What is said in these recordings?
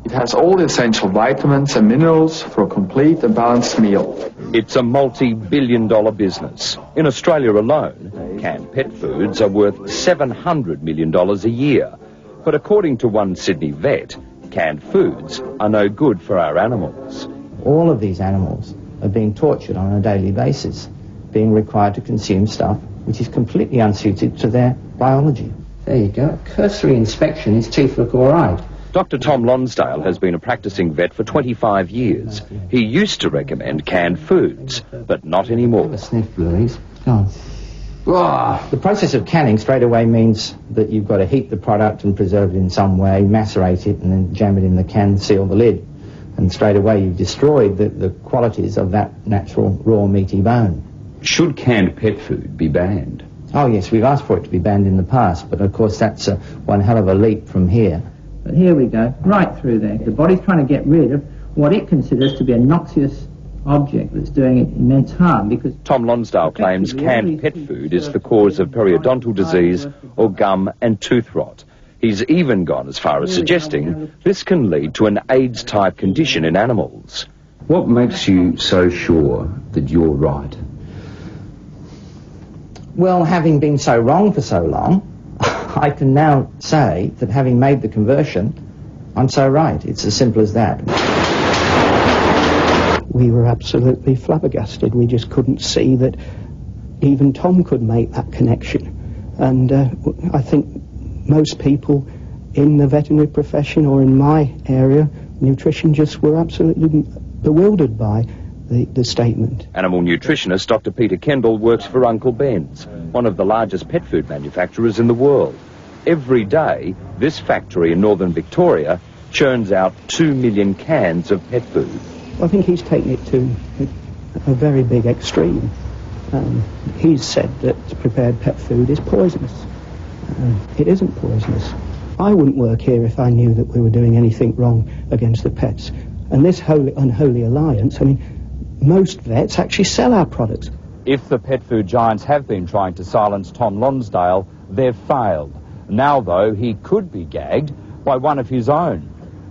It has all the essential vitamins and minerals for a complete and balanced meal. It's a multi-billion-dollar business. In Australia alone, canned pet foods are worth $700 million a year. But according to one Sydney vet, canned foods are no good for our animals. All of these animals are being tortured on a daily basis, being required to consume stuff which is completely unsuited to their biology. There you go. Cursory inspection, his teeth look all right. Dr. Tom Lonsdale has been a practicing vet for 25 years. He used to recommend canned foods, but not anymore. The sniff, Louise. Go on. The process of canning straight away means that you've got to heat the product and preserve it in some way, macerate it, and then jam it in the can, seal the lid. And straight away you've destroyed the qualities of that natural raw meaty bone. Should canned pet food be banned? Oh yes, we've asked for it to be banned in the past, but of course that's one hell of a leap from here. But here we go, right through there. The body's trying to get rid of what it considers to be a noxious object that's doing it immense harm, because... Tom Lonsdale claims canned pet food is the cause of periodontal disease or gum and tooth rot. He's even gone as far as suggesting this can lead to an AIDS-type condition in animals. What makes you so sure that you're right? Well, having been so wrong for so long, I can now say that having made the conversion, I'm so right. It's as simple as that. We were absolutely flabbergasted. We just couldn't see that even Tom could make that connection. And I think most people in the veterinary profession or in my area, nutrition, just were absolutely bewildered by the statement. Animal nutritionist Dr. Peter Kendall works for Uncle Ben's, one of the largest pet food manufacturers in the world. Every day, this factory in northern Victoria churns out 2 million cans of pet food. I think he's taken it to a very big extreme. He's said that prepared pet food is poisonous. It isn't poisonous. I wouldn't work here if I knew that we were doing anything wrong against the pets. And this unholy alliance, I mean, most vets actually sell our products. If the pet food giants have been trying to silence Tom Lonsdale, they've failed. Now, though, he could be gagged by one of his own.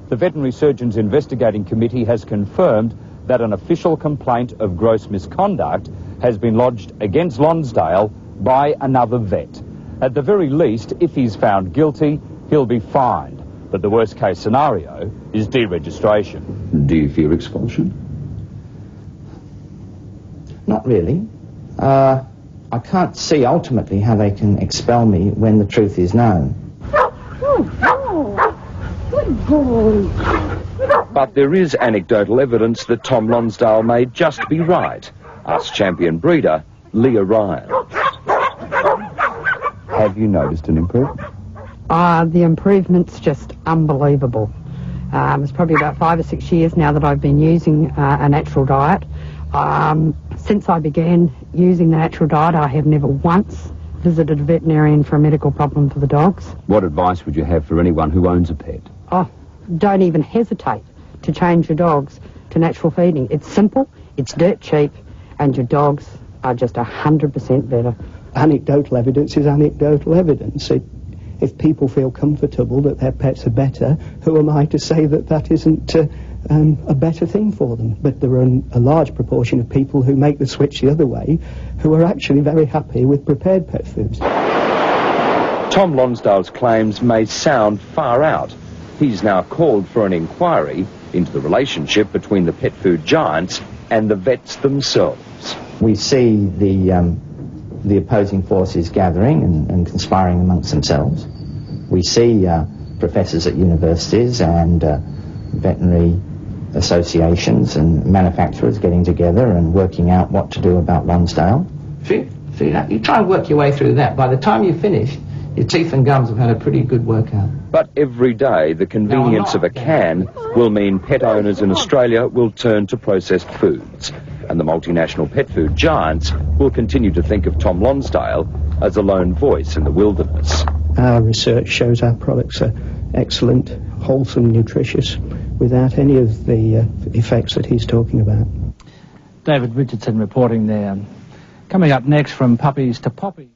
The Veterinary Surgeons Investigating Committee has confirmed that an official complaint of gross misconduct has been lodged against Lonsdale by another vet. At the very least, if he's found guilty, he'll be fined. But the worst-case scenario is deregistration. Do you fear expulsion? Not really. I can't see ultimately how they can expel me when the truth is known. Good boy. But there is anecdotal evidence that Tom Lonsdale may just be right. Ask champion breeder Leah Ryan. Have you noticed an improvement? The improvement's just unbelievable. It's probably about 5 or 6 years now that I've been using a natural diet. Since I began using the natural diet, I have never once visited a veterinarian for a medical problem for the dogs. What advice would you have for anyone who owns a pet? Oh, don't even hesitate to change your dogs to natural feeding. It's simple, it's dirt cheap, and your dogs are just 100% better. Anecdotal evidence is anecdotal evidence. If people feel comfortable that their pets are better, who am I to say that that isn't a better thing for them? But there are a large proportion of people who make the switch the other way who are actually very happy with prepared pet foods. Tom Lonsdale's claims may sound far out. He's now called for an inquiry into the relationship between the pet food giants and the vets themselves. We see the opposing forces gathering and conspiring amongst themselves. We see professors at universities and veterinary associations and manufacturers getting together and working out what to do about Lonsdale. See that? You try and work your way through that. By the time you finish, your teeth and gums have had a pretty good workout. But every day, the convenience of a can will mean pet owners in Australia will turn to processed foods. And the multinational pet food giants will continue to think of Tom Lonsdale as a lone voice in the wilderness. Our research shows our products are excellent, wholesome, nutritious, without any of the effects that he's talking about. David Richardson reporting there. Coming up next, from puppies to poppies.